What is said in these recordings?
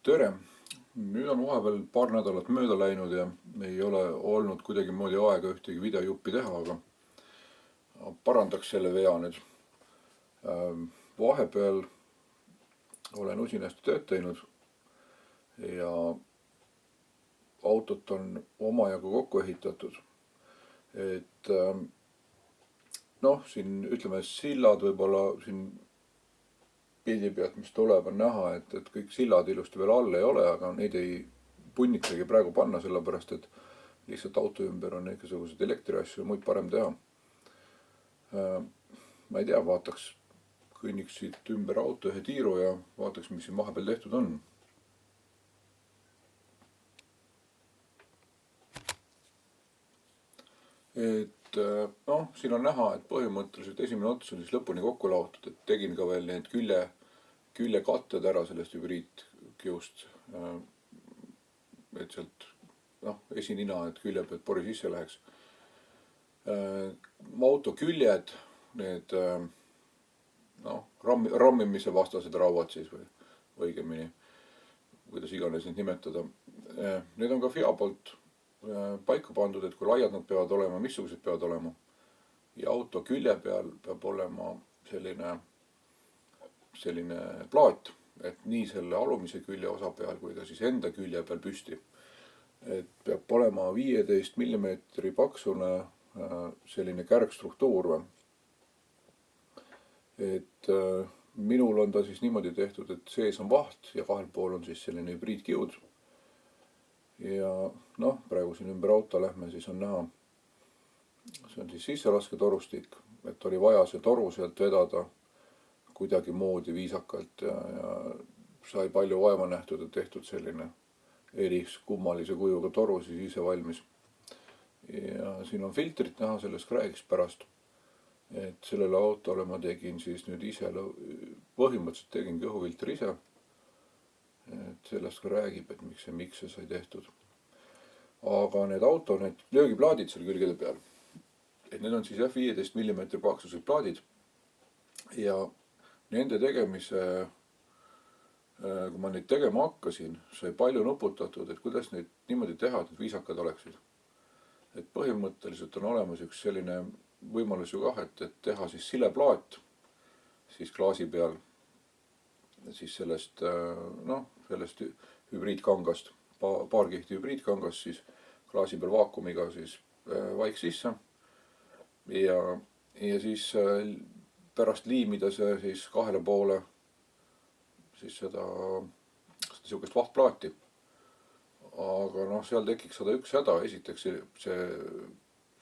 tere! Nüüd on vahepeal paar nädalat mööda läinud ja ei ole olnud kuidagimoodi aega ühtegi videojuppi teha, aga parandaks selle vea nüüd. Vahepeal olen usinasti tööd teinud ja autot on omajagu kokku ehitatud. Et noh, siin ütleme sillad võib-olla siin pildi pealt, mis tuleb, on näha, et kõik sillad ilusti veel all ei ole, aga neid ei punnitsegi praegu panna, sellepärast et lihtsalt auto ümber on igasugused elektriasju ja muid parem teha. Ma ei tea, vaataks, kõnniks siit ümber auto ühe tiiru ja vaataks, mis siin vahepeal tehtud on. Et noh, siin on näha, et põhimõtteliselt esimene ots on siis lõpuni kokku laotud, et tegin ka veel need küljekatted ära sellest hübriidkiust, et sealt noh, esinina, et külje pealt pori sisse läheks. Auto küljed, need noh, rammimise vastased rauad siis või õigemini, kuidas iganes neid nimetada. Need on ka FIA poolt paika pandud, et kui laiad nad peavad olema, missugused peavad olema. Ja auto külje peal peab olema selline plaat, et nii selle alumise külje osa peal kui ka siis enda külje peal püsti. Et peab olema 15 mm paksune selline kärgstruktuur. Et minul on ta siis niimoodi tehtud, et sees on vaht ja kahel pool on siis selline hübriidkiud. Ja noh, praegu siin ümber auto lähme, siis on näha, see on siis sisselasketorstik, et oli vaja see toru sealt vedada kuidagimoodi viisakalt ja sai palju vaeva nähtud, et tehtud selline kummalise kujuga toru siis ise valmis. Ja siin on filtrit näha sellest räägiks pärast, et sellele autole ma tegin siis nüüd ise, põhimõtteliselt tegingi õhufiltri ise. Et sellest ka räägib, et miks see sai tehtud. Aga need löögiplaadid seal külgede peal, et need on siis jah 15 mm paksused plaadid ja nende tegemise, kui ma neid tegema hakkasin, sai palju nuputatud, et kuidas neid niimoodi teha, et need viisakad oleksid. Et põhimõtteliselt on olemas üks selline võimalus ju kah, et teha siis sileplaat siis klaasi peal, siis sellest hübriidkangast, paar kihti hübriidkangast siis klaasi peal vaakumiga siis vaik sisse ja siis pärast liimida see siis kahele poole siis seda sihukest vahtplaati. Aga noh, seal tekiks 101 häda. Esiteks see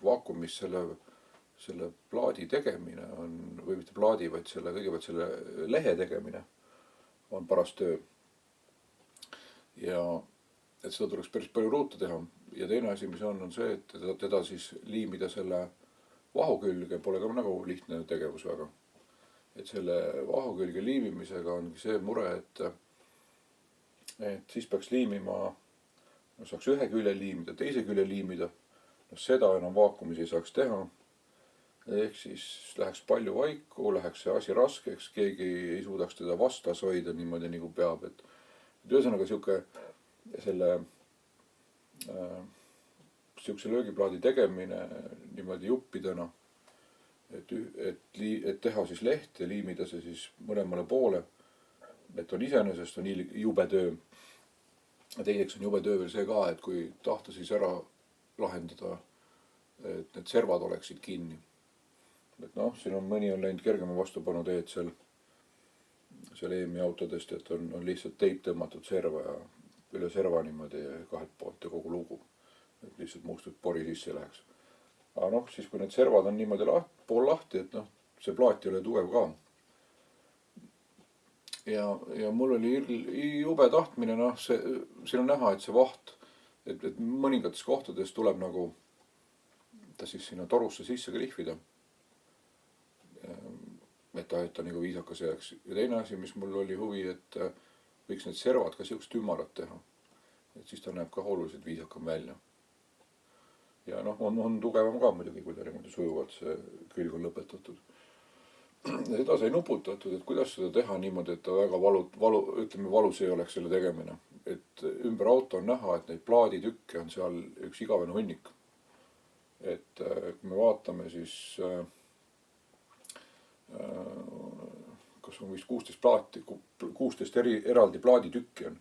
vaakumis selle plaadi tegemine on, või mitte plaadi, vaid kõigepealt selle lehe tegemine on paras töö. Ja et seda tuleks päris palju ruuta teha. Ja teine asi, mis on see, et teda siis liimida selle vahu külge pole ka nagu lihtne tegevus väga. Et selle vahu külge liimimisega ongi see mure, et siis peaks liimima, saaks ühe külje liimida, teise külje liimida. Seda enam vaakumis ei saaks teha. Ehk siis läheks palju vaiku, läheks see asi raskeks, keegi ei suudaks teda vastas hoida niimoodi nagu peab. Et ühesõnaga sihukese löögiplaadi tegemine niimoodi juppidena, et teha siis leht ja liimida see siis mõlemale poole, et on iseenesest on jube töö. Teiseks on jube töö veel see ka, et kui tahta siis ära lahendada, et need servad oleksid kinni. Et noh, siin on mõni on läinud kergema vastupanu teed seal EM-i autodest, et on lihtsalt teip tõmmatud serva ja üle serva niimoodi kahelt poolt ja kogu lugu. Et lihtsalt mustut pori sisse läheks. Aga noh, siis kui need servad on niimoodi pool lahti, et noh, see plaat ei ole tugev ka. Ja mul oli jube tahtmine, noh, siin on näha, et see vaht, et mõningates kohtades tuleb nagu ta siis sinna torusse sisse krihvida. Et ta nagu viisakas jääks. Ja teine asi, mis mul oli huvi, et võiks need servad ka sihukest ümarat teha. Et siis ta näeb ka oluliselt viisakam välja. Ja noh, on tugevam ka muidugi, kui ta niimoodi sujuvalt see külg on lõpetatud. Ja seda sai nuputatud, et kuidas seda teha niimoodi, et ta väga valus ei oleks selle tegemine. et ümber auto on näha, et neid plaaditükke on seal üks igavene hunnik. Et kui me vaatame, siis kas on vist 16 plaati, 16 eraldi plaaditükki on.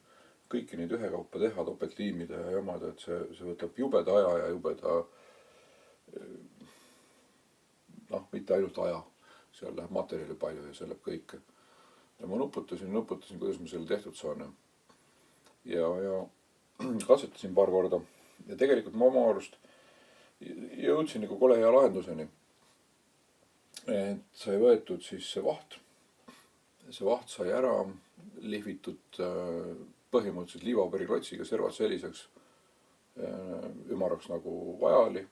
Kõiki neid ühekaupa teha, topeltliimida ja jamada, et see võtab jubeda aja ja jubeda, mitte ainult aja, seal läheb materjali palju ja see läheb kõike. Ja ma nuputasin, kuidas ma selle tehtud saan. Ja katsetasin paar korda. Ja tegelikult ma oma arust jõudsin nagu kole hea lahenduseni. Et sai võetud siis see vaht. See vaht sai ära lihvitud põhimõtteliselt liivapõriklotsiga servad selliseks ümaraks nagu vaja oli.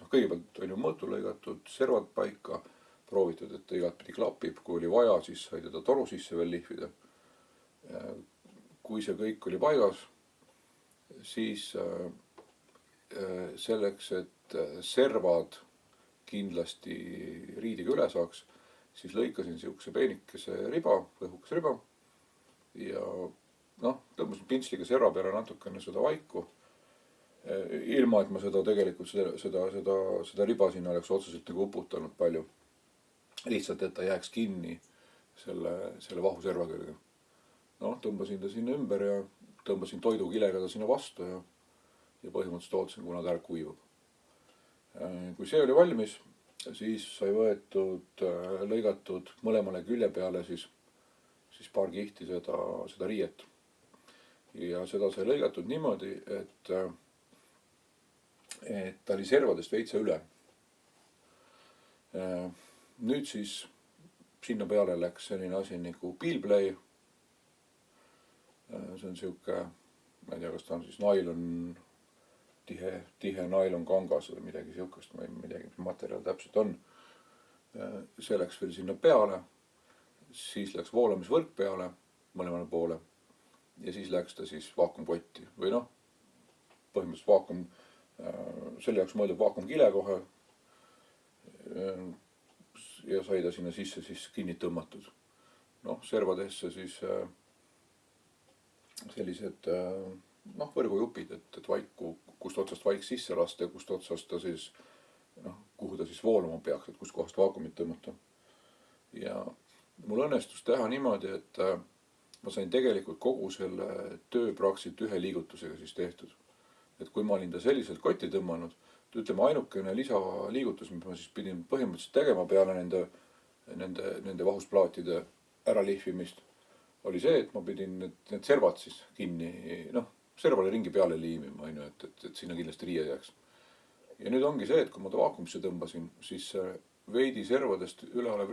Kõigepealt oli mõõtu lõigatud, servad paika, proovitud, et ta igatpidi klapib. Kui oli vaja, siis sai teda toru sisse veel lihvida. Kui see kõik oli paigas, siis selleks, et servad kindlasti riidiga üle saaks, siis lõikasin siukse peenikese riba, õhukese riba ja tõmbasin pintsliga serva peale natukene seda vaiku, ilma et ma seda tegelikult seda riba sinna oleks otseselt nagu uputanud palju. Lihtsalt, et ta jääks kinni selle vahu serva külge. Tõmbasin ta sinna ümber ja tõmbasin toidukilega ta sinna vastu ja põhimõtteliselt ootasin, kuna ta ära kuivab. Kui see oli valmis, siis sai võetud, lõigatud mõlemale külje peale siis paar kihti seda riiet. Ja seda sai lõigatud niimoodi, et ta oli servadest veitsa üle. Nüüd siis sinna peale läks selline asi nagu Peelplay. See on siuke, ma ei tea, kas ta on siis nailon, tihe nailon kangas või midagi siukest, ma ei midagi, mis materjal täpselt on. See läks veel sinna peale, siis läks voolamisvõrk peale mõlemale poole ja siis läks ta siis vaakumpotti või põhimõtteliselt vaakum, selle jaoks mõeldud vaakumkile kohe ja sai ta sinna sisse siis kinni tõmmatud. Servadesse siis sellised võrgujupid, et vaiku, kust otsast vaik sisse lasta ja kust otsast ta siis, kuhu ta siis voolama peaks, et kust kohast vaakumit tõmmata. Ja mul õnnestus teha niimoodi, et ma sain tegelikult kogu selle töö praktiliselt ühe liigutusega siis tehtud. Et kui ma olin ta selliselt kotti tõmmanud, ütleme ainukene lisaliigutus, mis ma siis pidin põhimõtteliselt tegema peale nende vahusplaatide äralihvimist, oli see, et ma pidin need servad siis kinni, servale ringi peale liimima, et sinna kindlasti riie jääks. Ja nüüd ongi see, et kui ma ta vaakumisse tõmbasin, siis veidi servadest üle olev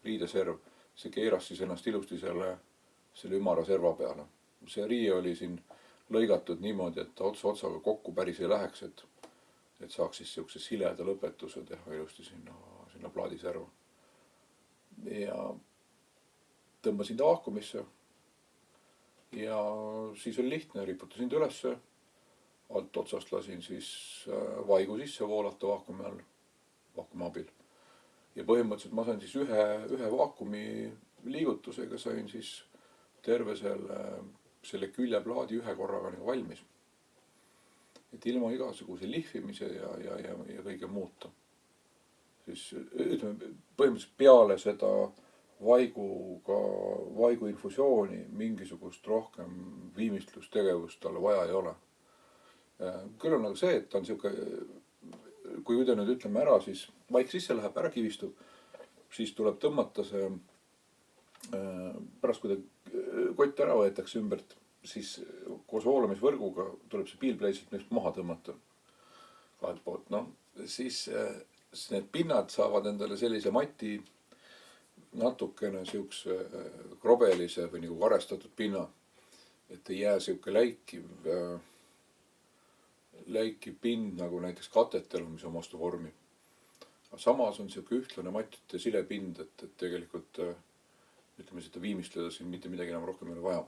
riideserv, see keeras siis ennast ilusti selle ümara serva peale. See riie oli siin lõigatud niimoodi, et ta otsaga kokku päris ei läheks, et saaks siis siukse sileda lõpetuse teha ilusti sinna plaadiserva. Ja tõmbasin ta vaakumisse ja siis oli lihtne, riputasin ta ülesse, alt otsast lasin siis vaigu sisse voolata vaakumi all, vaakumi abil. Ja põhimõtteliselt ma sain siis ühe vaakumi liigutusega sain siis terve selle küljeplaadi ühe korraga nagu valmis. Et ilma igasuguse lihvimise ja kõige muuta. Siis ütleme, põhimõtteliselt peale seda vaigu infusiooni mingisugust rohkem viimistlustegevust talle vaja ei ole. Küll on aga see, et ta on siuke, kui ta nüüd ütleme ära, siis vaik sisse läheb, ära kivistub, siis tuleb tõmmata see, pärast kui ta kott ära võetakse ümbert, siis koos voolamisvõrguga tuleb see Peelplaysilt maha tõmmata kahelt poolt. Siis need pinnad saavad endale sellise mati, natukene siukse krobelise või nagu karestatud pinna, et ei jää siuke läikiv pind nagu näiteks katetel, mis on vastu vormi. Samas on siuke ühtlane matite silepind, et tegelikult ütleme seda viimistleda siin mitte midagi enam rohkem ei ole vaja.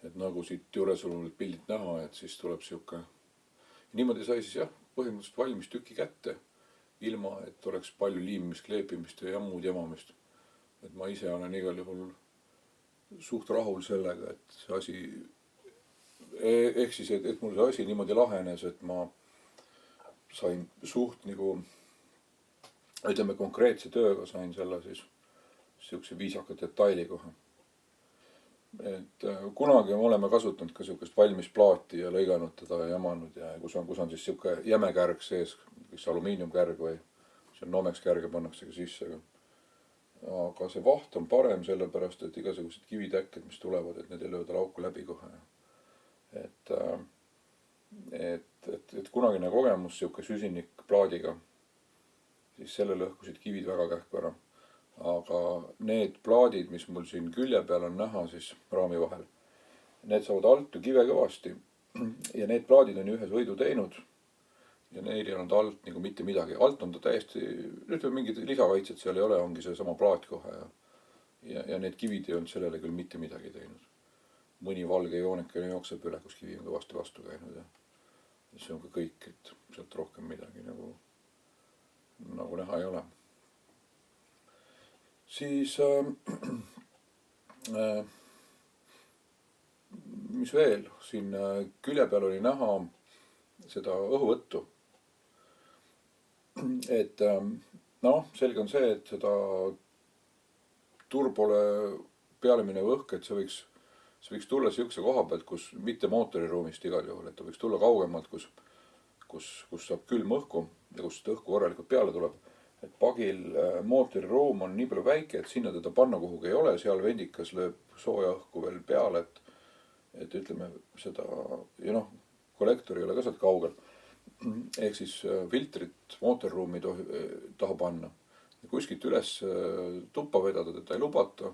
Et nagu siit juures on pildid näha, et siis tuleb siuke. Niimoodi sai siis põhimõtteliselt valmis tüki kätte, ilma et oleks palju liimimist, kleepimist ja muud jamamist. Et ma ise olen igal juhul suht rahul sellega, et see asi, ehk siis, et mul see asi niimoodi lahenes, et ma sain suht nagu, ütleme konkreetse tööga sain selle siis siukse viisaka detaili kohe. Et kunagi oleme kasutanud ka siukest valmis plaati ja lõiganud teda ja jamanud ja kus on siis siuke jäme kärg sees, üks alumiiniumkärg või see on Nomex kärge pannakse ka sisse. Aga see vaht on parem sellepärast, et igasugused kivitäkked, mis tulevad, et need ei löö tal auku läbi kohe. Et kunagine kogemus siuke süsinikplaadiga, siis selle lõhkusid kivid väga kähku ära. Aga need plaadid, mis mul siin külje peal on näha siis raami vahel, need saavad altu kive kõvasti ja need plaadid on ju ühes võidu teinud ja neil ei olnud alt nagu mitte midagi. Alt on ta täiesti, ütleme mingid lisakaitset seal ei ole, ongi see sama plaat kohe ja need kivid ei olnud sellele küll mitte midagi teinud. Mõni valge joonekene jookseb üle, kus kivi on kõvasti vastu käinud ja see on ka kõik, et sealt rohkem midagi nagu näha ei ole. Siis mis veel, siin külje peal oli näha seda õhuvõttu. Et selge on see, et seda turbole peale minev õhk, et see võiks tulla siukse koha pealt, kus mitte mootoriruumist igal juhul, et ta võiks tulla kaugemalt, kus saab külm õhku ja kus õhku korralikult peale tuleb. Et pagil mootoriruum on nii palju väike, et sinna teda panna kuhugi ei ole, seal vendikas lööb sooja õhku veel peale, et ütleme seda, ja kollektor ei ole ka sealt kaugel. Ehk siis filtrit mootoriruumi taha panna. Ja kuskilt üles tuppa vedada teda ei lubata,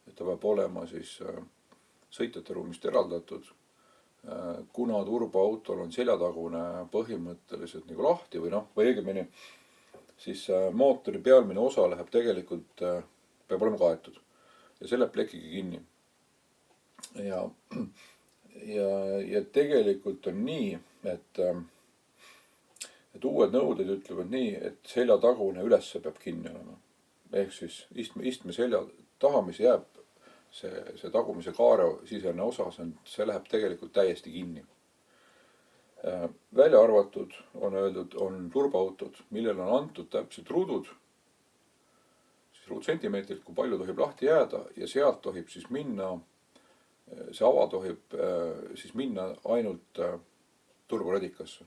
et ta peab olema siis sõitjate ruumist eraldatud. Kuna turboautol on seljatagune põhimõtteliselt nagu lahti või õigemini, siis mootori pealmine osa läheb tegelikult, peab olema kaetud ja see läheb plekiga kinni. Ja tegelikult on nii, et uued nõuded ütlevad nii, et seljatagune ülesse peab kinni olema. Ehk siis istme selja taha, mis jääb see tagumise kaare sisene osa, see läheb tegelikult täiesti kinni. Välja arvatud on öeldud, on turboautod, millel on antud täpselt ruudud, siis ruutsentimeetrit, kui palju tohib lahti jääda ja sealt tohib siis minna, see ava tohib siis minna ainult turboradikasse.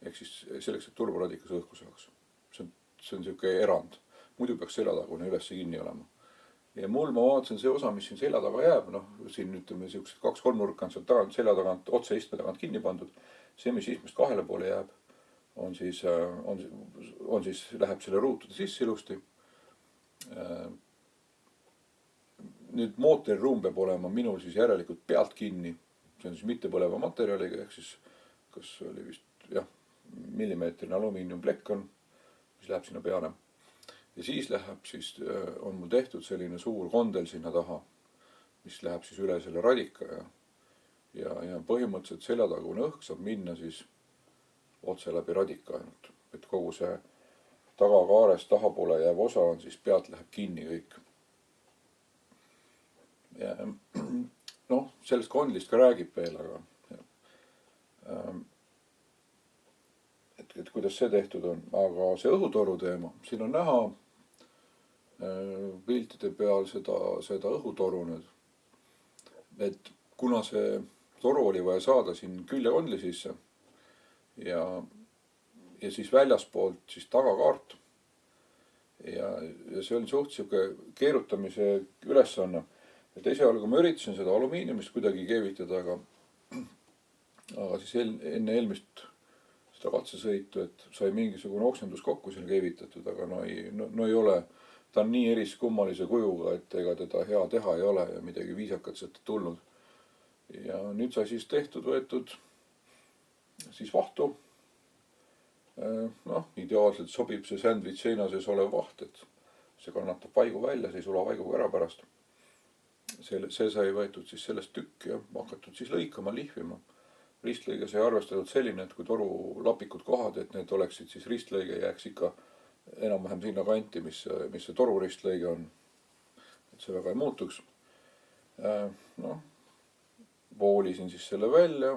Ehk siis selleks, et turboradikas õhku saaks. See on siuke erand. Muidu peaks seljatagune üles kinni olema. Ja mul ma vaatasin see osa, mis siin selja taga jääb, siin ütleme siuksed 2-3 nurka on sealt selja tagant, otse istme tagant kinni pandud. See, mis istmest kahele poole jääb, on siis läheb selle ruutude sisse ilusti. Nüüd mootoriruum peab olema minul siis järelikult pealt kinni. See on siis mittepõleva materjaliga, ehk siis kas oli vist millimeetrine alumiiniumplekk on, mis läheb sinna peale. Ja siis on mul tehtud selline suur kondel sinna taha, mis läheb siis üle selle radika ja põhimõtteliselt seljatagune õhk saab minna siis otse läbi radika ainult. Et kogu see tagakaarest tahapoole jääv osa on siis pealt läheb kinni kõik. Ja sellest kondlist ka räägib veel, aga et kuidas see tehtud on. Aga see õhutoru teema, siin on näha piltide peal seda õhutoru nüüd. Et kuna see toru oli vaja saada siin küljekondli sisse ja siis väljaspoolt siis tagakaart ja see oli suht siuke keerutamise ülesanne. Et esialgu ma üritasin seda alumiiniumist kuidagi keevitada, aga siis enne eelmist seda katsesõitu, et sai mingisugune oksendus kokku seal keevitatud, aga ei ole. Ta on nii eriskummalise kujuga, et ega teda hea teha ei ole ja midagi viisakat sealt tulnud. Ja nüüd sai siis tehtud, võetud siis vahtu. Ideaalselt sobib see sandwich seina sees olev vaht, et see kannatab vaigu välja, see ei sula vaiguga ära pärast. See sai võetud siis sellest tükk ja hakatud siis lõikama, lihvima. Ristlõige sai arvestatud selline, et kui toru lapikud kohad, et need oleksid siis ristlõige jääks ikka enam-vähem sinna kanti, mis see toru ristlõige on. Et see väga ei muutuks. Noh, voolisin siis selle välja,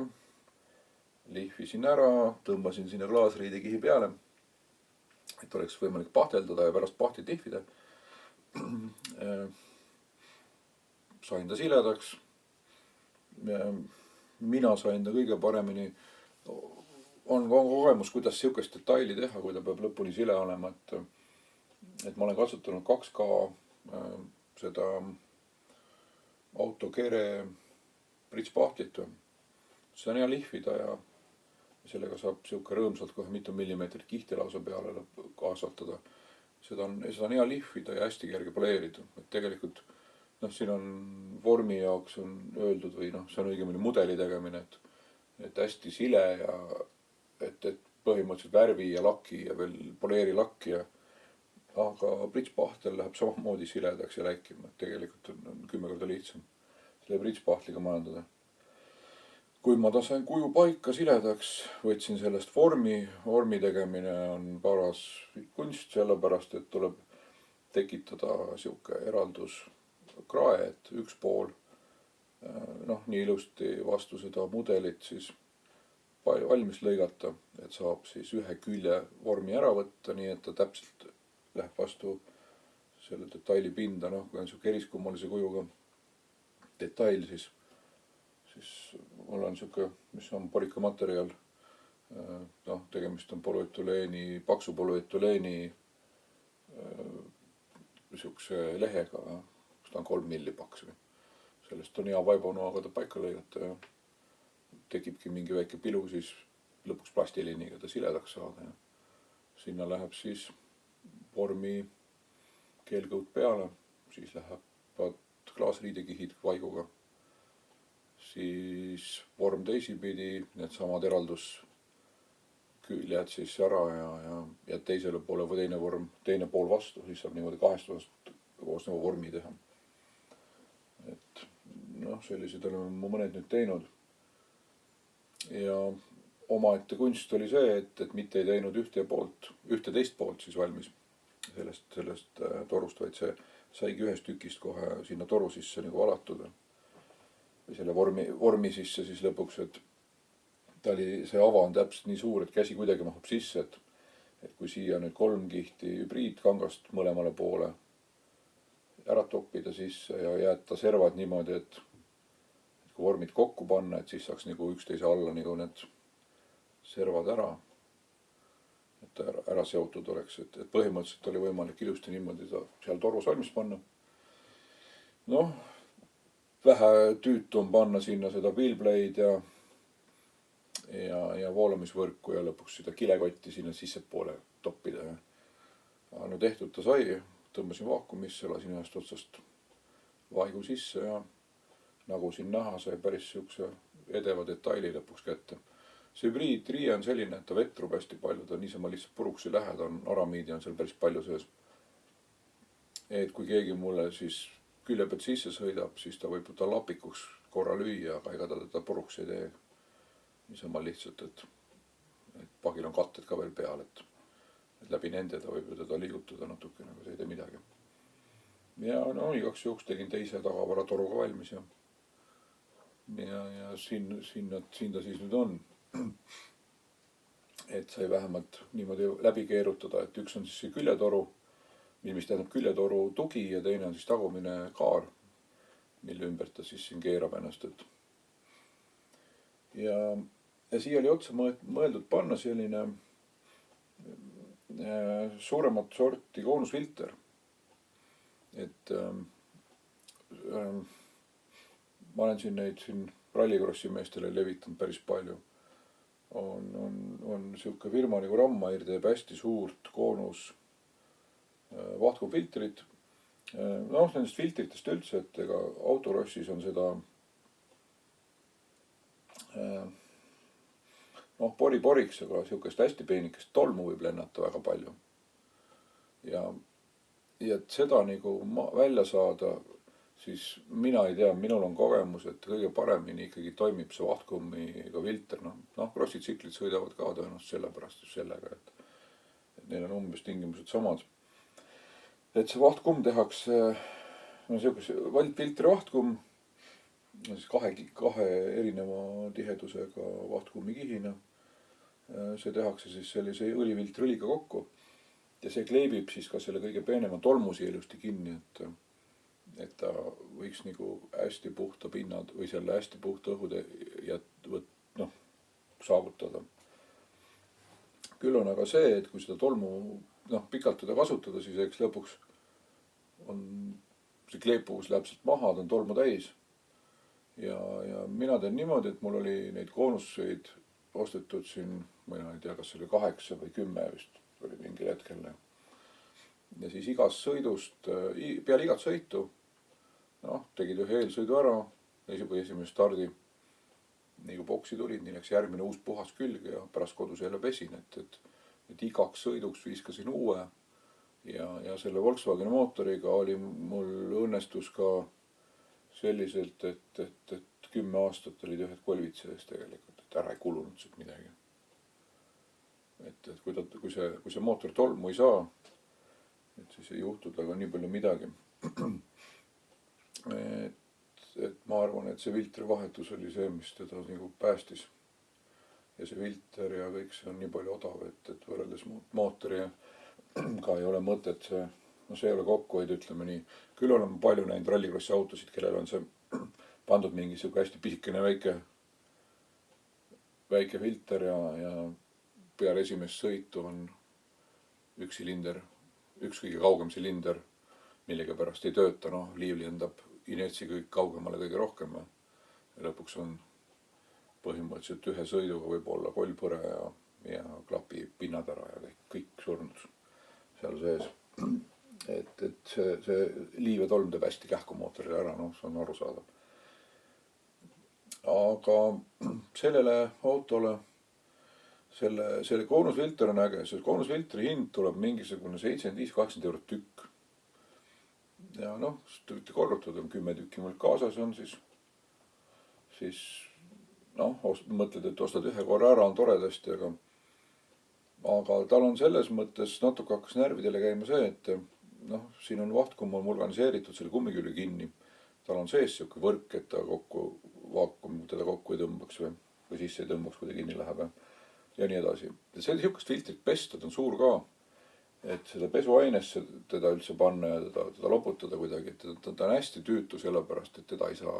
lihvisin ära, tõmbasin sinna klaasriidekihi peale, et oleks võimalik pahteldada ja pärast pahtit lihvida. Sain ta siledaks. Mina sain ta kõige paremini, on kogemus, kuidas sihukest detaili teha, kui ta peab lõpuni sile olema, et ma olen kasutanud 2K seda autokere pritspahtlit. See on hea lihvida ja sellega saab sihuke rõõmsalt kohe mitu millimeetrit kihti lausa peale kasvatada. Seda on hea lihvida ja hästi kerge poleerida, et tegelikult siin on vormi jaoks on öeldud või see on õigemini mudeli tegemine, et hästi sile ja et põhimõtteliselt värvi ja laki ja veel poleeri lakki aga pritspahtel läheb samamoodi siledaks ja läikima, et tegelikult on 10 korda lihtsam selle pritspahtliga majandada. Kui ma sain kuju paika siledaks, võtsin sellest vormi tegemine on paras kunst, sellepärast et tuleb tekitada sihuke eralduskrae, et üks pool nii ilusti vastu seda mudelit siis valmis lõigata, et saab siis ühe külje vormi ära võtta, nii et ta täpselt läheb vastu selle detaili pinda, kui on sihuke eriskummalise kujuga detail, siis mul on sihuke, mis on porikamaterjal, tegemist on polüetüleeni, paksu polüetüleeni sihukese lehega, kus ta on 3 milli paks või. Sellest on hea vaibunoaga ta paika lõigata ja tekibki mingi väike pilu, siis lõpuks plastiliiniga ta siledaks saada ja sinna läheb siis vormi keelkõud peale, siis lähevad klaasriidekihid vaiguga, siis vorm teisipidi, need samad eraldusküljed siis ära ja teisele poole või teine pool vastu, siis saab niimoodi 2 osast koos vormi teha. Et sellised oleme mu mõned nüüd teinud. Ja omaette kunst oli see, et mitte ei teinud ühte teist poolt siis valmis sellest torust, vaid see saigi ühest tükist kohe sinna toru sisse nagu valatud või selle vormi sisse siis lõpuks, et see ava on täpselt nii suur, et käsi kuidagi mahub sisse, et kui siia nüüd 3 kihti hübriidkangast mõlemale poole ära toppida sisse ja jätta servad niimoodi, et kui vormid kokku panna, et siis saaks nagu üksteise alla nagu need servad et ära seotud oleks, et põhimõtteliselt oli võimalik ilusti niimoodi seal torus valmis panna. Vähe tüütu on panna sinna seda wheelblade ja voolamisvõrku ja lõpuks seda kilekotti sinna sissepoole toppida. Aga tehtud ta sai, tõmbasin vaakumisse, lasin ühest otsast vaigu sisse ja nagu siin näha, sai päris sihukese edeva detaili lõpuks kätte. See hübriidriie on selline, et ta vetrub hästi palju, ta niisama lihtsalt puruks ei lähe, ta on aramiidi on seal päris palju sees. Et kui keegi mulle siis külje pealt sisse sõidab, siis ta võib ta lapikuks korra lüüa, aga ega ta puruks ei tee. Niisama lihtsalt, et pagil on katted ka veel peal, et läbi nende ta võib teda liigutada natukene, aga see ei tee midagi. Ja igaks juhuks tegin teise tagavaratoruga valmis ja siin ta siis nüüd on. Et sai vähemalt niimoodi läbi keerutada, et üks on siis see küljetoru, mis tähendab küljetoru tugi ja teine on siis tagumine kaar, mille ümber ta siis siin keerab ennast. Ja siia oli otsa mõeldud panna selline suuremat sorti koonusfilter. Et ma olen neid rallikrossi meestele levitanud päris palju. On sihuke firma nagu Rammair teeb hästi suurt koonus vahtkumfiltrit. Nendest filtritest üldse, et ega autorossis on seda poriks, aga sihukest hästi peenikest tolmu võib lennata väga palju. Ja et seda nagu välja saada, siis mina ei tea, minul on kogemus, et kõige paremini ikkagi toimib see vahtkummiga filter. Krossitsüklid sõidavad ka tõenäoliselt sellepärast sellega, et neil on umbes tingimused samad. Et see vahtkumm tehakse, sihukese filtri vahtkumm siis kahe erineva tihedusega vahtkummikihina. See tehakse siis sellise õliviltriõliga kokku ja see kleebib siis ka selle kõige peenema tolmusi ilusti kinni, et ta võiks nagu hästi puhta pinnad või selle hästi puhta õhude saavutada. Küll on aga see, et kui seda tolmu pikalt teda kasutada, siis eks lõpuks on see kleepuvus läheb sealt maha, ta on tolmu täis. Ja mina teen niimoodi, et mul oli neid koonusseid ostetud siin, ma ei tea, kas see oli 8 või 10 vist oli mingil hetkel. Ja siis igast sõidust, peale igat sõitu, tegid ühe eelsõidu ära, esimese stardi. Nii kui boksi tulid, nii läks järgmine uus puhas külg ja pärast kodus jälle pesin, et igaks sõiduks viskasin uue. Ja selle Volkswageni mootoriga oli mul õnnestus ka selliselt, et 10 aastat olid ühed kolvid sees tegelikult, et ära ei kulunud siit midagi. Et kui see mootor tolmu ei saa, et siis ei juhtu temaga nii palju midagi. Et ma arvan, et see filtri vahetus oli see, mis teda nagu päästis. Ja see filter ja kõik see on nii palju odav, et võrreldes mootori ka ei ole mõtet see, see ei ole kokkuhoid, ütleme nii. Küll olen palju näinud rallikrossi autosid, kellel on see pandud mingi hästi pisikene väike filter ja peale esimest sõitu on üks kõige kaugem silinder, millega pärast ei tööta, liiv lendab inertsi kõik kaugemale kõige rohkem. Ja lõpuks on põhimõtteliselt ühe sõiduga võib olla kollpõre ja klapi pinnad ära ja kõik surnud seal sees. Et see liiv ja tolm teeb hästi kähku mootorile ära, see on arusaadav. Aga sellele autole selle koonusfilter on äge, see koonusfiltri hind tuleb mingisugune 75-80 eurot tükk. Ja võite korrutada, 10 tükki mul kaasas on siis mõtled, et ostad ühe korra ära, on toredasti, aga tal on selles mõttes natuke hakkas närvidele käima see, et siin on vahtkumm on organiseeritud selle kummikülge kinni. Tal on sees siuke võrk, et ta vaakum teda kokku ei tõmbaks või sisse ei tõmbaks, kui ta kinni läheb ja nii edasi. See siukest filtrit pesta, ta on suur ka, et seda pesuainesse teda üldse panna ja teda loputada kuidagi, et ta on hästi tüütu sellepärast, et teda ei saa,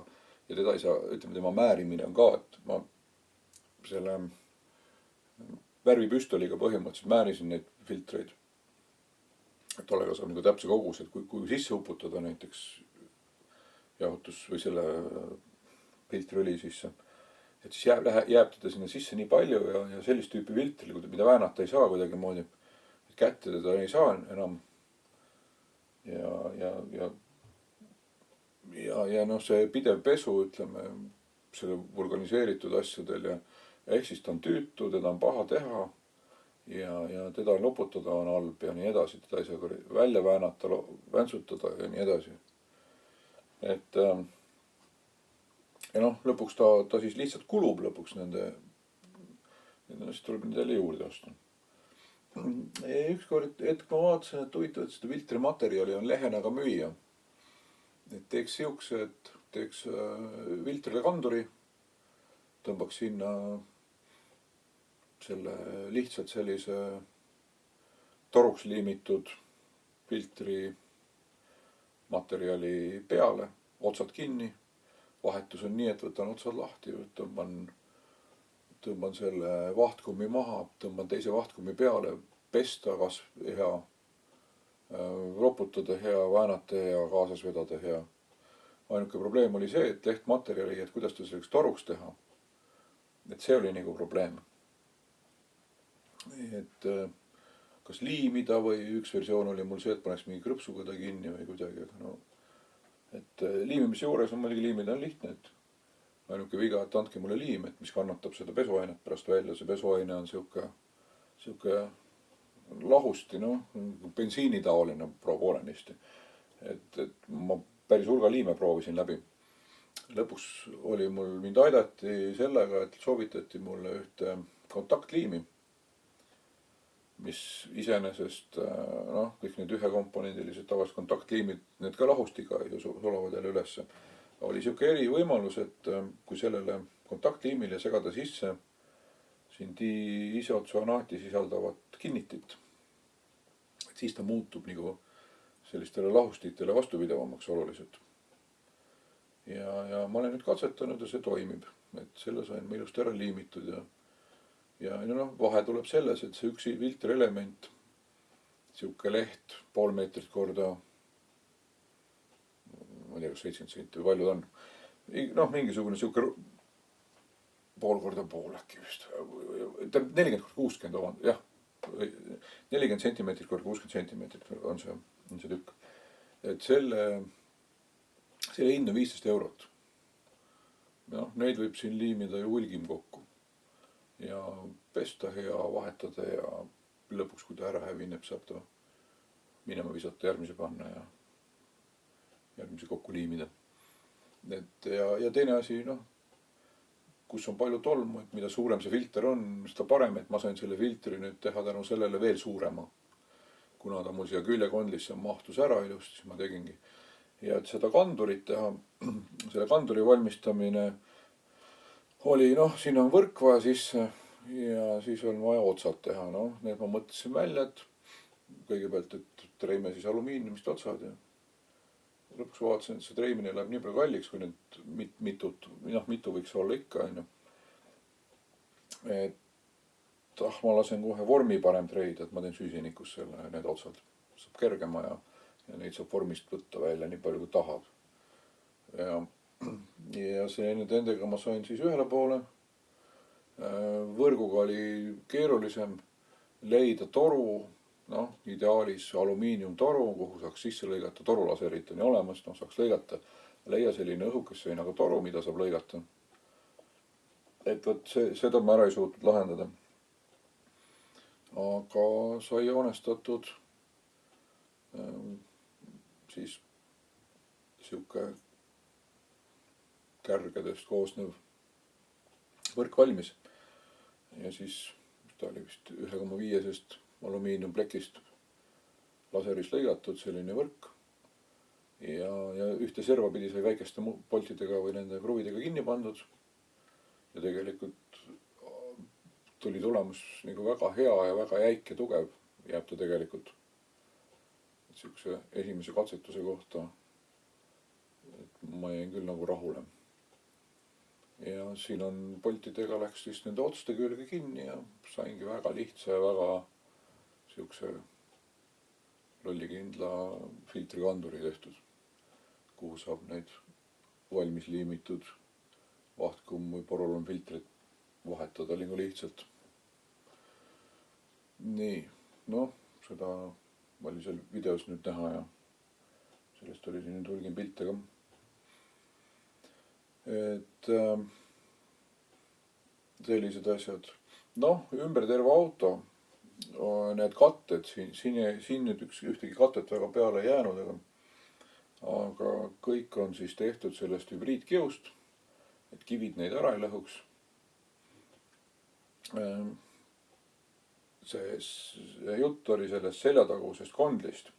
ütleme, tema määrimine on ka, et ma selle värvipüstoliga põhimõtteliselt määrisin neid filtreid. Et ollega saab nagu täpse kogus, et kui sisse uputada näiteks jahutus või selle filtriõli sisse, et siis jääb teda sinna sisse nii palju ja sellist tüüpi filtri, mida väänata ei saa kuidagi moodi, et kätte teda ei saa enam. Ja see pidev pesu, ütleme, selle vulganiseeritud asjadel ja ehk siis ta on tüütu, teda on paha teha ja teda loputada on halb ja nii edasi, teda ei saa välja väänata, väntsutada ja nii edasi. Et ja lõpuks ta siis lihtsalt kulub lõpuks siis tuleb nendele juurde osta. Ükskord hetk ma vaatasin, et huvitav, et seda filtrimaterjali on lehenaga müüa. Et teeks siukse, et teeks filtrile kanduri, tõmbaks sinna lihtsalt sellise toruks liimitud filtri materjali peale, otsad kinni. Vahetus on nii, et võtan otsad lahti, tõmban selle vahtkummi maha, tõmban teise vahtkummi peale, pesta kasv hea, roputada hea, väänata hea, kaasas vedada hea. Ainuke probleem oli see, et lehtmaterjali, et kuidas ta selleks toruks teha. Et see oli nagu probleem. Et kas liimida või üks versioon oli mul see, et paneks mingi krõpsuga ta kinni või kuidagi. Et liimimise juures on muidugi liimida on lihtne, et ainuke viga, et andke mulle liim, et mis kannatab seda pesuainet pärast välja. See pesuaine on siuke lahusti, bensiinitaoline poolenisti. Et ma päris hulga liime proovisin läbi. Lõpuks oli mind aidati sellega, et soovitati mulle ühte kontaktliimi, mis iseenesest, kõik need ühekomponendilised tavalised kontaktliimid, need ka lahustiga ju sulavad jälle ülesse. oli sihuke erivõimalus, et kui sellele kontaktliimile segada sisse siin diisotsüanaati sisaldavat kinnitit, et siis ta muutub nagu sellistele lahustitele vastupidavamaks oluliselt. Ja ma olen nüüd katsetanud ja see toimib, et selle sain ma ilusti ära liimitud ja noh, vahe tuleb selles, et see üks filtrielement, sihuke leht 0,5 meetrit korda, ma ei tea, kas 70 senti või palju ta on, noh, mingisugune sihuke 0,5 korda 0,5 äkki vist, 40 korda 60, jah, 40 sentimeetrit korda 60 sentimeetrit on see tükk. Et selle hind on 15 eurot. Noh, neid võib siin liimida ju hulgim kokku ja pesta ja vahetada ja lõpuks, kui ta ära hävineb, saab ta minema visata, järgmise panna ja järgmise kokku liimida. Et ja teine asi, noh, kus on palju tolmu, et mida suurem see filter on, seda parem, et ma sain selle filtri nüüd teha tänu sellele veel suurema. Kuna ta mul siia küljekondlisse mahtus ära ilusti, siis ma tegingi. Ja et seda kandurit teha, selle kanduri valmistamine oli, noh, siin on võrk vaja sisse ja siis on vaja otsad teha. Noh, need ma mõtlesin välja, et kõigepealt, et treime siis alumiiniumist otsad ja lõpuks vaatasin, et see treimine läheb nii palju kalliks, kui need mitu võiks olla ikka. Et ma lasen kohe vormi parem treida, et ma teen süsinikus selle, need otsad. Saab kergema ja neid saab vormist võtta välja nii palju, kui tahab. Ja nendega ma sain siis ühele poole. Võrguga oli keerulisem leida toru, noh, ideaalis alumiiniumtoru, kuhu saaks sisse lõigata, torulaserit on ju olemas, noh, saaks lõigata. Leia selline õhukesseinaga toru, mida saab lõigata. Et võt seda ma ära ei suutnud lahendada. Aga sai joonestatud siis sihuke kärgedest koosnev võrk valmis. Ja siis ta oli vist 1,5 alumiiniumplekist laseris lõigatud selline võrk. Ja ühte serva pidi sai väikeste poltidega või nende kruvidega kinni pandud. Ja tegelikult tuli tulemus nagu väga hea ja väga jäik ja tugev. Jääb ta tegelikult sihukese esimese katsetuse kohta. Et ma jäin küll nagu rahule. Ja siin on poltidega läks siis nende otste külge kinni ja saingi väga lihtsa ja väga sihukese lollikindla filtrikanduri tehtud, kuhu saab neid valmis liimitud vahtkumm või porolonfiltrit vahetada lingu lihtsalt. Nii, noh, seda oli seal videos nüüd näha ja sellest oli siin nüüd hulgim pilte ka. Et sellised asjad. Noh, ümber terve auto need katted, siin nüüd ühtegi katet väga peale jäänud, aga kõik on siis tehtud sellest hübriidkiust, et kivid neid ära ei lõhuks. See jutt oli sellest seljatagusest kondlist.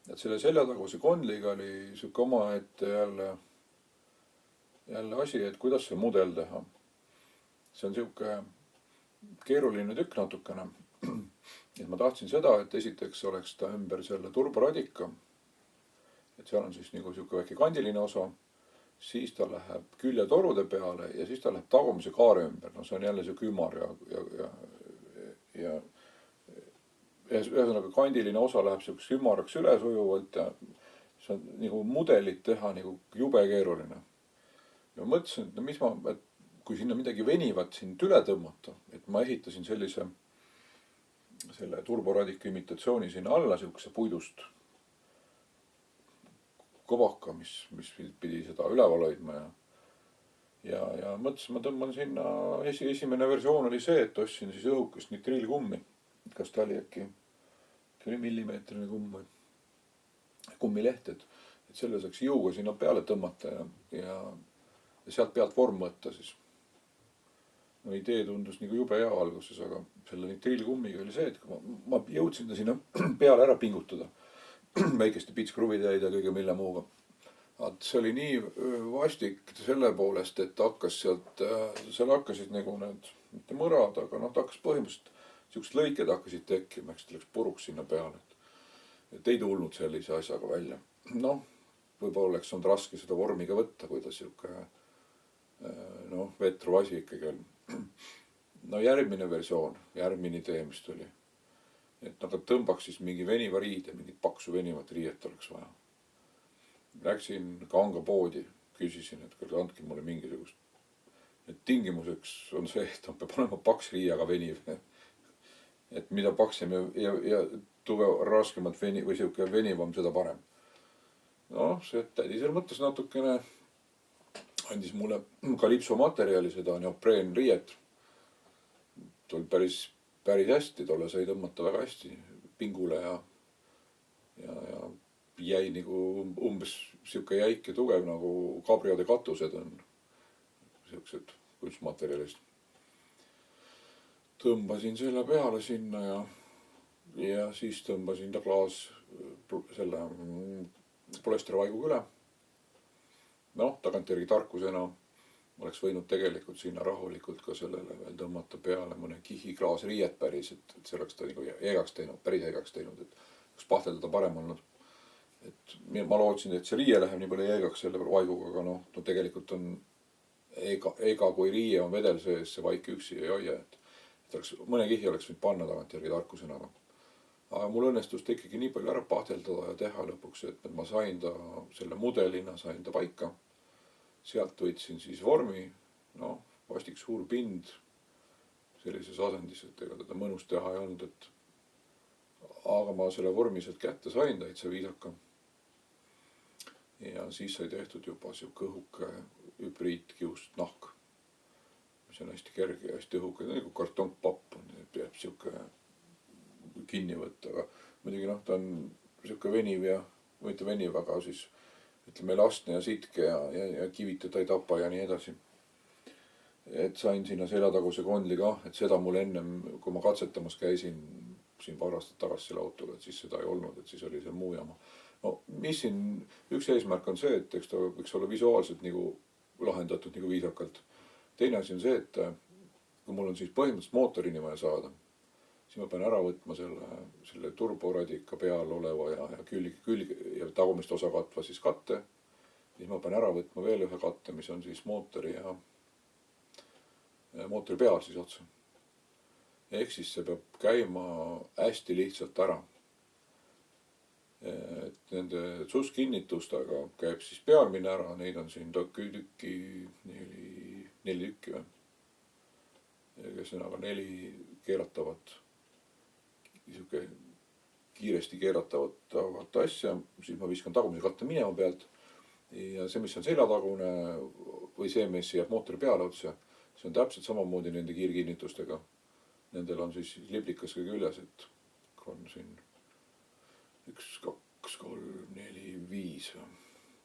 Et selle seljataguse kondliga oli sihuke omaette jälle asi, et kuidas see mudel teha. See on sihuke keeruline tükk natukene. Et ma tahtsin seda, et esiteks oleks ta ümber selle turboradika. Et seal on siis nagu sihuke väike kandiline osa. Siis ta läheb küljetorude peale ja siis ta läheb tagumise kaare ümber. No see on jälle sihuke ümar ja ühesõnaga kandiline osa läheb sihuks ümaraks üles ujuvalt ja see on nagu mudelit teha nagu jube keeruline. Ja ma mõtlesin, et kui sinna midagi venivat siin üle tõmmata, et ma ehitasin selle turboradika imitatsiooni sinna alla sihukese puidust kobaka, mis pidi seda üleval hoidma ja mõtlesin, ma tõmban sinna, esimene versioon oli see, et ostsin siis õhukest nitriilkummi. Kas ta oli äkki millimeetrine kumm või kummileht, et selle saaks jõuga sinna peale tõmmata ja sealt pealt vorm võtta siis. No idee tundus nagu jube hea alguses, aga selle nitriilkummiga oli see, et ma jõudsin ta sinna peale ära pingutada. Väikeste pitskruvide ja kõige mille muuga. see oli nii vastik selle poolest, et hakkas seal hakkasid nagu need, mitte mõrad, aga noh, ta hakkas põhimõtteliselt, siuksed lõiked hakkasid tekkima, eks ta läks puruks sinna peale. Et ei tulnud sellise asjaga välja. Noh, võib-olla oleks olnud raske seda vormi ka võtta, kui ta siuke vetru asi ikkagi on. No järgmine versioon, järgmine idee, mis tuli. Et nad tõmbaks siis mingi veniva riide, mingit paksu venivat riiet oleks vaja. Läksin Kanga poodi, küsisin, et küll andke mulle mingisugust. Et tingimuseks on see, et on peab olema paks riiaga veniv. Et mida paksem ja raskemalt või siuke venivam, seda parem. Noh, see tädi seal mõttes natukene andis mulle kalipso materjali, seda neopreen riiet. Tuli päris hästi, tolle sai tõmmata väga hästi pingule ja jäi nagu umbes siuke jäik ja tugev nagu kabriode katused on siuksed kunstmaterjalist. Tõmbasin selle peale sinna ja siis tõmbasin ta selle polesterivaiguga üle. Noh, tagantjärgi tarkusena oleks võinud tegelikult sinna rahulikult ka sellele veel tõmmata peale mõne kihi klaasriiet päris, et see oleks ta nagu eegaks teinud, päris eegaks teinud, et kas pahteldada parem olnud. Et ma lootsin, et see riie läheb nii palju eegaks selle vaiguga, aga no tegelikult on ega kui riie on vedel sees, see vaik üksi ei hoia, et mõne kihi oleks võinud panna tagantjärgi tarkusena. Aga mul õnnestus ta ikkagi nii palju ära pahteldada ja teha lõpuks, et ma sain ta selle mudelina, sain ta paika. Sealt võtsin siis vormi, vastik suur pind sellises asendis, et ega teda mõnus teha ei olnud, et aga ma selle vormi sealt kätte sain täitsa viisaka. Ja siis sai tehtud juba siuke õhuke hübriidkiust nahk, mis on hästi kerge ja hästi õhuke, nagu kartonkpapp on, peab siuke kinni võtta, aga muidugi ta on siuke veniv ja, mitte veniv, aga siis ütleme elastne ja sitke ja kivitud ta ei tapa ja nii edasi. Et sain sinna seljataguse kondli ka, et seda mul ennem, kui ma katsetamas käisin siin paar aastat tagasi selle autoga, et siis seda ei olnud, et siis oli seal muu jama. No mis siin, üks eesmärk on see, et eks ta võiks olla visuaalselt nagu lahendatud nagu viisakalt. Teine asi on see, et kui mul on siis põhimõtteliselt mootorini vaja saada, siis ma pean ära võtma selle turboradika peal oleva ja külg ja tagumist osa katva siis katte. Siis ma pean ära võtma veel ühe katte, mis on siis mootori peal siis otsa. Ehk siis see peab käima hästi lihtsalt ära. Et nende tsuskinnitustega käib siis pealmine ära, neid on siin neli tükki või. Kes on aga 4 keeratavat, niisugune kiiresti keeratavat asja, siis ma viskan tagumise katte minema pealt. Ja see, mis on seljatagune või see, mis jääb mootori peale otsa, see on täpselt samamoodi nende kiirkinnitustega. Nendel on siis liblikas ka küljes, et on siin 1, 2, 3, 4,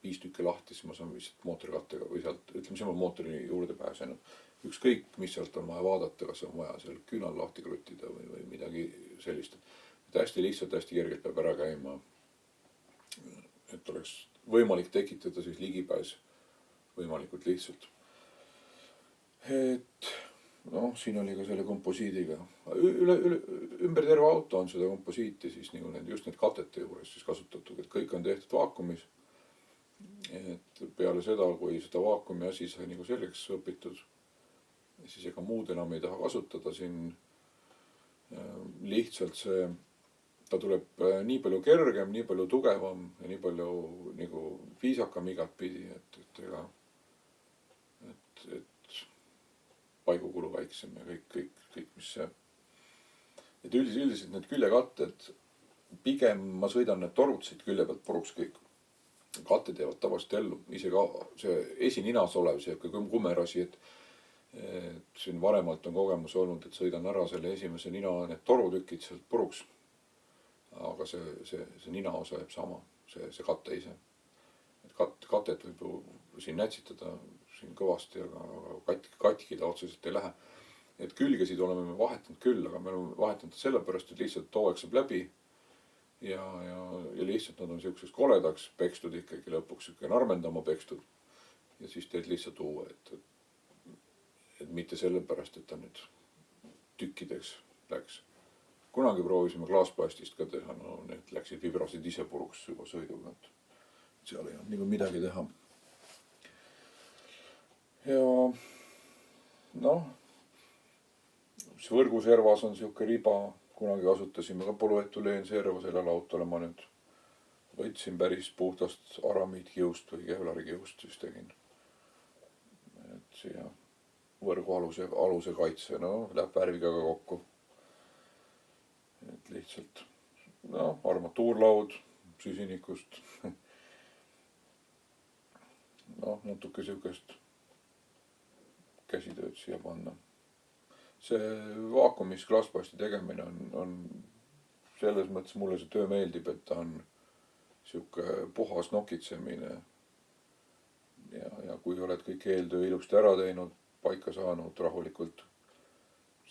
5 tükki lahti, siis ma saan vist mootorikattega või sealt, ütleme, siin on mootori juurde pääsenud. Ükskõik, mis sealt on vaja vaadata, kas on vaja seal küünal lahti kruttida või midagi sellist. Et hästi lihtsalt, hästi kergelt peab ära käima, et oleks võimalik tekitada siis ligipääs võimalikult lihtsalt. Et siin oli ka selle komposiidiga. Ümber terve auto on seda komposiiti siis nagu just need katete juures siis kasutatud, et kõik on tehtud vaakumis. Et peale seda, kui seda vaakumi asi sai nagu selgeks õpitud, siis ega muud enam ei taha kasutada siin. Lihtsalt ta tuleb nii palju kergem, nii palju tugevam ja nii palju nagu viisakam igat pidi, et paigukulu väiksem ja kõik, mis see. Et üldiselt need küljekatted, pigem ma sõidan need torud siit külje pealt puruks kõik. Katted jäävad tavaliselt ellu, ise ka see esininas olev, see kummerasi, et siin varemalt on kogemus olnud, et sõidan ära selle esimese nina need torutükid sealt puruks. Aga see nina osa jääb sama, see katte ise. Et katet võib ju siin nätsitada siin kõvasti, aga katki ta otseselt ei lähe. Et külgesid oleme me vahetanud küll, aga me oleme vahetanud sellepärast, et lihtsalt tooveks saab läbi ja lihtsalt nad on siukseks koledaks pekstud ikkagi lõpuks, siuke narmendama pekstud. Ja siis teed lihtsalt uue, et mitte sellepärast, et ta nüüd tükkideks läks. Kunagi proovisime klaasplastist ka teha, no need läksid, vibrasid ise puruks juba sõiduga, et seal ei olnud nagu midagi teha. Ja noh, siis võrguservas on siuke riba, kunagi kasutasime ka polüetüleenserva sellele autole, ma nüüd võtsin päris puhtast aramiidkiust või kevlarikiust, siis tegin. Et siia võrgu aluse kaitse, no läheb värviga ka kokku. Et lihtsalt, no armatuurlaud süsinikust. noh, natuke siukest käsitööd siia panna. See vaakumis klaasplasti tegemine on selles mõttes mulle see töö meeldib, et ta on siuke puhas nokitsemine. Ja kui oled kõik eeltöö ilusti ära teinud, paika saanud rahulikult,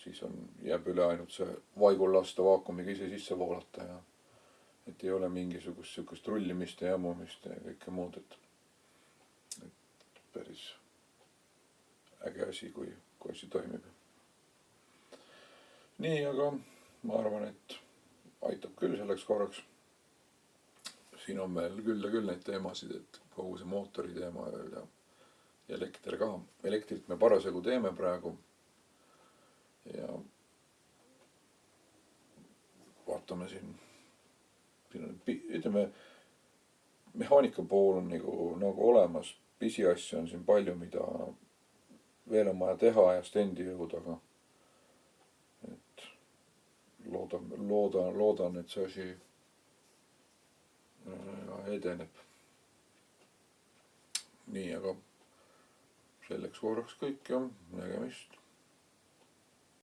siis jääb üle ainult see vaigul lasta vaakumiga ise sisse voolata ja et ei ole mingisugust siukest rullimist ja jamumist ja kõike muud, et päris äge asi, kui asi toimib. Nii, aga ma arvan, et aitab küll selleks korraks. Siin on meil küll ja küll neid teemasid, et kogu see mootori teema ja elekter ka. Elektrit me parasjagu teeme praegu. Ja vaatame siin on, ütleme, mehaanika pool on nagu olemas. Pisiasju on siin palju, mida veel on vaja teha ja stendi jõuda, et loodan, et see asi edeneb. Nii, aga selleks korraks kõik ja nägemist.